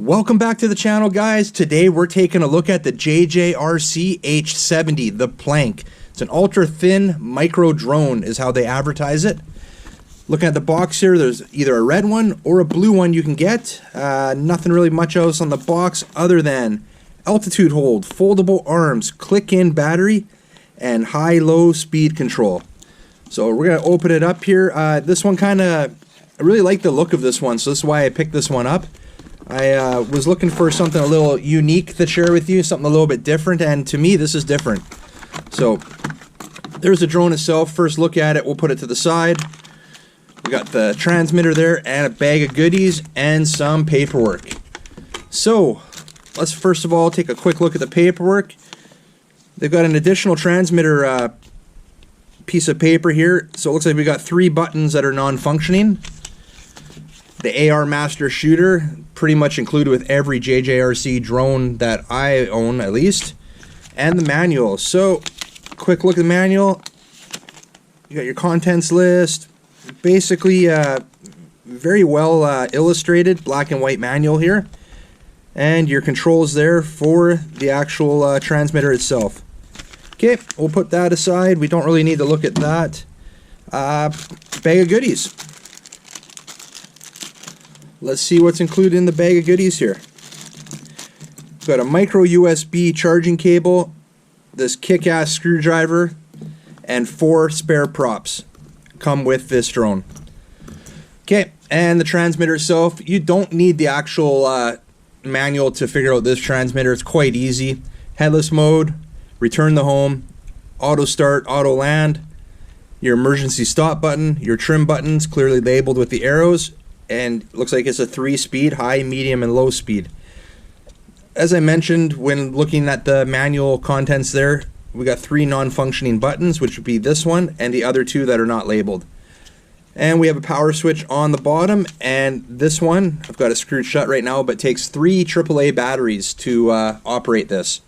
Welcome back to the channel, guys. Today we're taking a look at the JJRC H70, the Planc. It's an ultra thin micro drone is how they advertise it. Looking at the box here, there's either a red one or a blue one you can get. Nothing really much else on the box other than altitude hold, foldable arms, click-in battery, and high-low speed control. So we're going to open it up here. This one I really like the look of this one, so this is why I picked this one up. I was looking for something a little unique to share with you, something a little bit different, and to me this is different. So there's the drone itself. First look at it, we'll put it to the side. We got the transmitter there and a bag of goodies and some paperwork. So let's first of all take a quick look at the paperwork. They've got an additional transmitter piece of paper here. So it looks like we got 3 buttons that are non-functioning. The AR Master Shooter, pretty much included with every JJRC drone that I own at least. And the manual. So, quick look at the manual. You got your contents list. Basically, very well illustrated black and white manual here. And your controls there for the actual transmitter itself. Okay, we'll put that aside. We don't really need to look at that. Bag of goodies. Let's see what's included in the bag of goodies here. We've got a micro USB charging cable, this kick-ass screwdriver, and 4 spare props come with this drone. Okay, and the transmitter itself, you don't need the actual manual to figure out this transmitter. It's quite easy. Headless mode, return to home, auto start, auto land, your emergency stop button, your trim buttons clearly labeled with the arrows, and looks like it's a 3-speed, high, medium, and low speed. As I mentioned when looking at the manual contents there, we got 3 non-functioning buttons, which would be this one and the other 2 that are not labeled. And we have a power switch on the bottom, and this one, I've got it screwed shut right now, but takes 3 AAA batteries to operate this.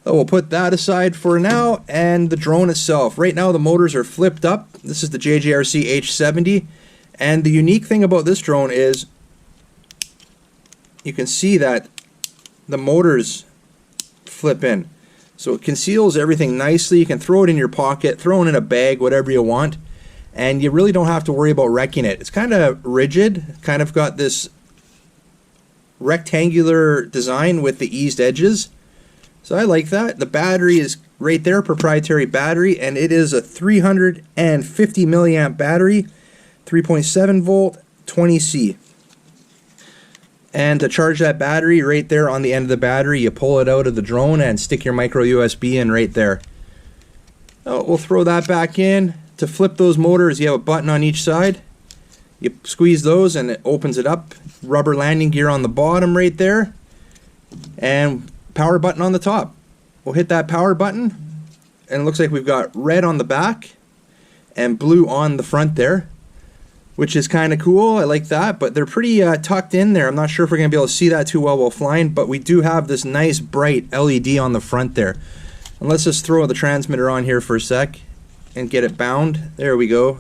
So we'll put that aside for now, and the drone itself. Right now the motors are flipped up. This is the JJRC H70. And the unique thing about this drone is you can see that the motors flip in. So it conceals everything nicely. You can throw it in your pocket, throw it in a bag, whatever you want. And you really don't have to worry about wrecking it. It's kind of rigid, kind of got this rectangular design with the eased edges. So I like that. The battery is right there, proprietary battery, and it is a 350 milliamp battery. 3.7 volt, 20C. And to charge that battery, right there on the end of the battery, you pull it out of the drone and stick your micro USB in right there. Oh, we'll throw that back in. To flip those motors, you have a button on each side. You squeeze those and it opens it up. Rubber landing gear on the bottom right there. And power button on the top. We'll hit that power button, and it looks like we've got red on the back and blue on the front there, which is kind of cool. I like that, but they're pretty tucked in there. I'm not sure if we're going to be able to see that too well while flying, but we do have this nice bright LED on the front there. And let's just throw the transmitter on here for a sec and get it bound. There we go.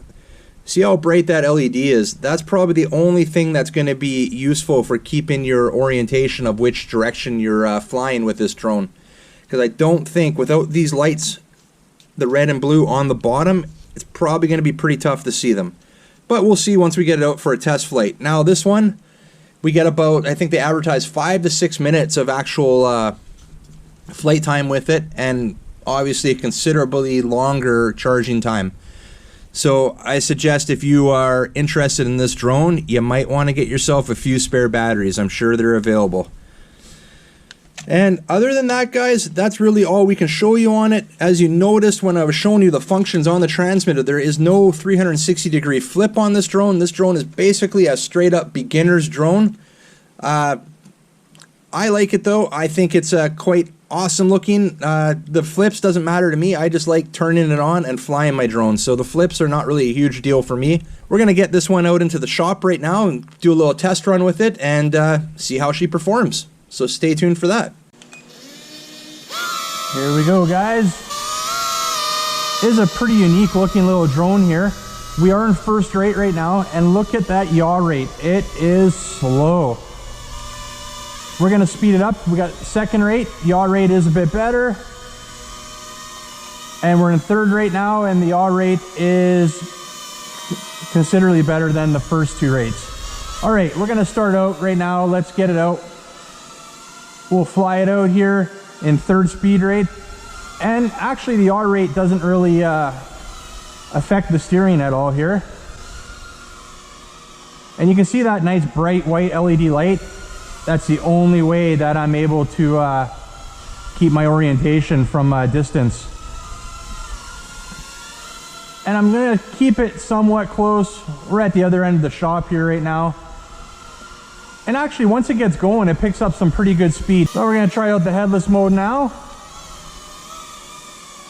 See how bright that LED is? That's probably the only thing that's going to be useful for keeping your orientation of which direction you're flying with this drone. Because I don't think, without these lights, the red and blue on the bottom, it's probably going to be pretty tough to see them. But we'll see once we get it out for a test flight. Now this one, we get about, I think they advertise 5 to 6 minutes of actual flight time with it, and obviously a considerably longer charging time. So I suggest if you are interested in this drone, you might want to get yourself a few spare batteries. I'm sure they're available. And other than that, guys, that's really all we can show you on it. As you noticed when I was showing you the functions on the transmitter, there is no 360-degree flip on this drone. This drone is basically a straight-up beginner's drone. I like it, though. I think it's quite awesome looking. The flips doesn't matter to me. I just like turning it on and flying my drone. So the flips are not really a huge deal for me. We're going to get this one out into the shop right now and do a little test run with it and see how she performs. So stay tuned for that. Here we go, guys. This is a pretty unique looking little drone here. We are in first rate right now, and look at that yaw rate. It is slow. We're gonna speed it up. We got second rate, yaw rate is a bit better. And we're in third rate now, and the yaw rate is considerably better than the first two rates. All right, we're gonna start out right now. Let's get it out. We'll fly it out here in third speed rate. And actually the yaw rate doesn't really affect the steering at all here. And you can see that nice bright white LED light. That's the only way that I'm able to keep my orientation from distance. And I'm gonna keep it somewhat close. We're at the other end of the shop here right now. And actually, once it gets going, it picks up some pretty good speed. So we're gonna try out the headless mode now.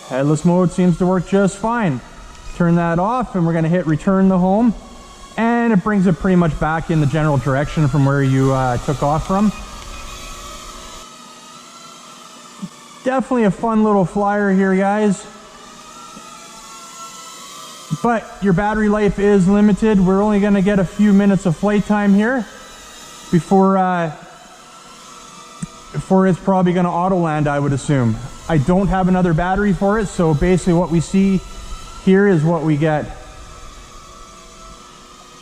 Headless mode seems to work just fine. Turn that off, and we're gonna hit return the home. And it brings it pretty much back in the general direction from where you took off from. Definitely a fun little flyer here, guys. But your battery life is limited. We're only gonna get a few minutes of flight time here before it's probably gonna auto land, I would assume. I don't have another battery for it, so basically what we see here is what we get.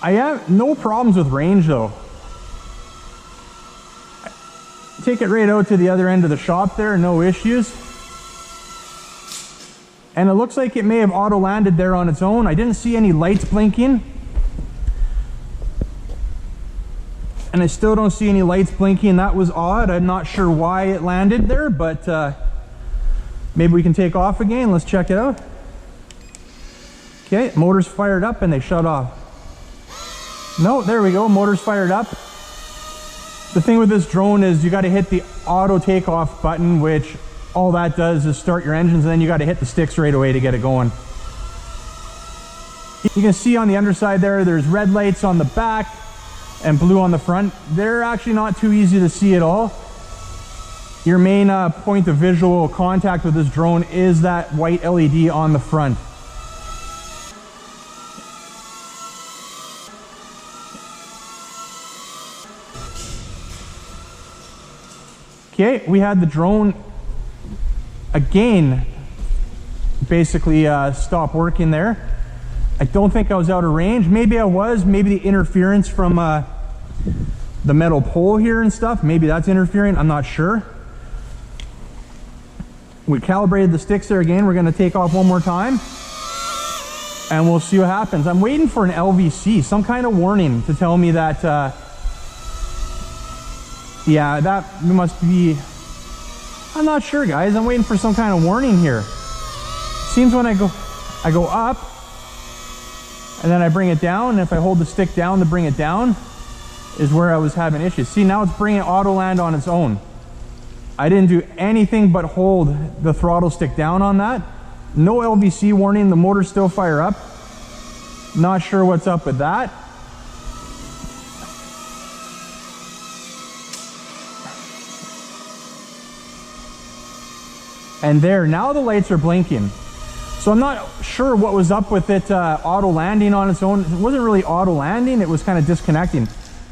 I have no problems with range though. Take it right out to the other end of the shop there, no issues. And it looks like it may have auto landed there on its own. I didn't see any lights blinking. And I still don't see any lights blinking. That was odd. I'm not sure why it landed there, but maybe we can take off again. Let's check it out. Okay, motor's fired up and they shut off. No, there we go, motor's fired up. The thing with this drone is you gotta hit the auto takeoff button, which all that does is start your engines, and then you gotta hit the sticks right away to get it going. You can see on the underside there, there's red lights on the back and blue on the front. They're actually not too easy to see at all. Your main point of visual contact with this drone is that white LED on the front. Okay, we had the drone again basically stop working there. I don't think I was out of range. Maybe I was. Maybe the interference from the metal pole here and stuff, maybe that's interfering. I'm not sure. We calibrated the sticks there again. We're going to take off one more time and we'll see what happens. I'm waiting for an LVC, some kind of warning to tell me that yeah, that must be, I'm not sure, guys. I'm waiting for some kind of warning here. Seems when I go up and then I bring it down, and if I hold the stick down to bring it down is where I was having issues. See, now it's bringing auto land on its own. I didn't do anything but hold the throttle stick down on that. No LVC warning, the motor's still fire up. Not sure what's up with that. And there, now the lights are blinking. So I'm not sure what was up with it auto landing on its own. It wasn't really auto landing, it was kind of disconnecting.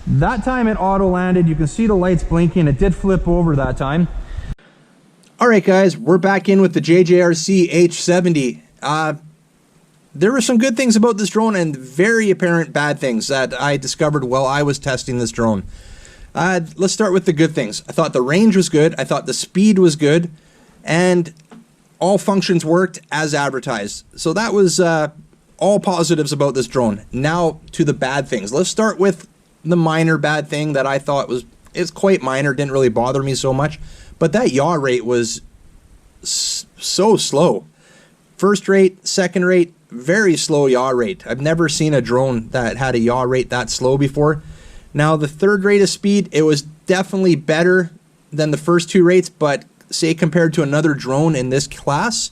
That time it auto landed, you can see the lights blinking. It did flip over that time. All right, guys, we're back in with the JJRC H70. There were some good things about this drone and very apparent bad things that I discovered while I was testing this drone. Let's start with the good things. I thought the range was good. I thought the speed was good. And all functions worked as advertised. So that was all positives about this drone. Now to the bad things. Let's start with the minor bad thing that I thought is quite minor, didn't really bother me so much. But that yaw rate was so slow. First rate, second rate, very slow yaw rate. I've never seen a drone that had a yaw rate that slow before. Now the third rate of speed, it was definitely better than the first two rates, but say compared to another drone in this class,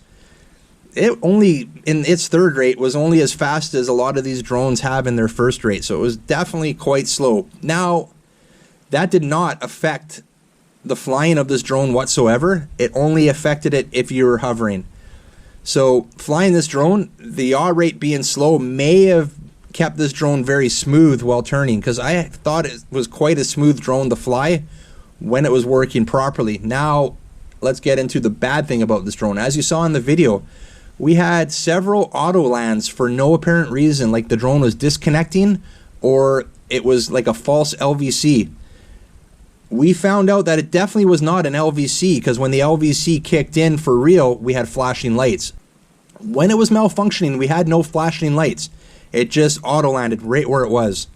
it only in its third rate was only as fast as a lot of these drones have in their first rate. So it was definitely quite slow. Now, that did not affect the flying of this drone whatsoever. It only affected it if you were hovering. So flying this drone, the yaw rate being slow may have kept this drone very smooth while turning, because I thought it was quite a smooth drone to fly when it was working properly. Now, let's get into the bad thing about this drone. As you saw in the video, we had several auto lands for no apparent reason, like the drone was disconnecting or it was like a false LVC. We found out that it definitely was not an LVC, because when the LVC kicked in for real, we had flashing lights. When it was malfunctioning, we had no flashing lights. It just auto landed right where it was.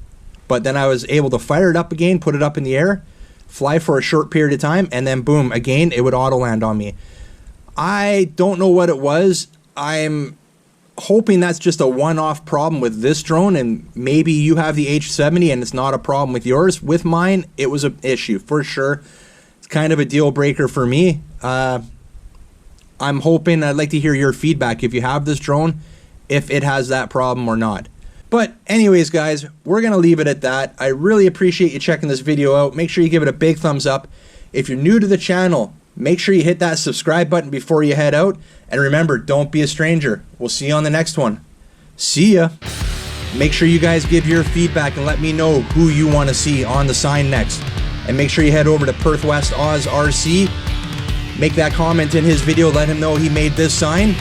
But then I was able to fire it up again, put it up in the air, fly for a short period of time, and then boom, again, it would auto land on me. I don't know what it was. I'm hoping that's just a one-off problem with this drone, and maybe you have the H70 and it's not a problem with yours. With mine, it was an issue for sure. It's kind of a deal breaker for me. I'm hoping, I'd like to hear your feedback if you have this drone, if it has that problem or not. But anyways, guys, we're going to leave it at that. I really appreciate you checking this video out. Make sure you give it a big thumbs up. If you're new to the channel, make sure you hit that subscribe button before you head out. And remember, don't be a stranger. We'll see you on the next one. See ya. Make sure you guys give your feedback and let me know who you want to see on the sign next. And make sure you head over to Perth West Oz RC. Make that comment in his video. Let him know he made this sign.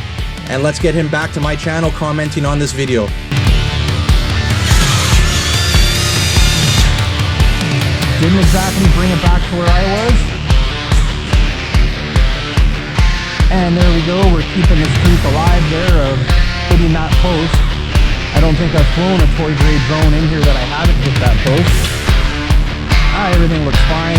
And let's get him back to my channel commenting on this video. Didn't exactly bring it back to where I was. And there we go, we're keeping the streak alive there of hitting that post. I don't think I've flown a toy grade drone in here that I haven't hit that post. Everything looks fine.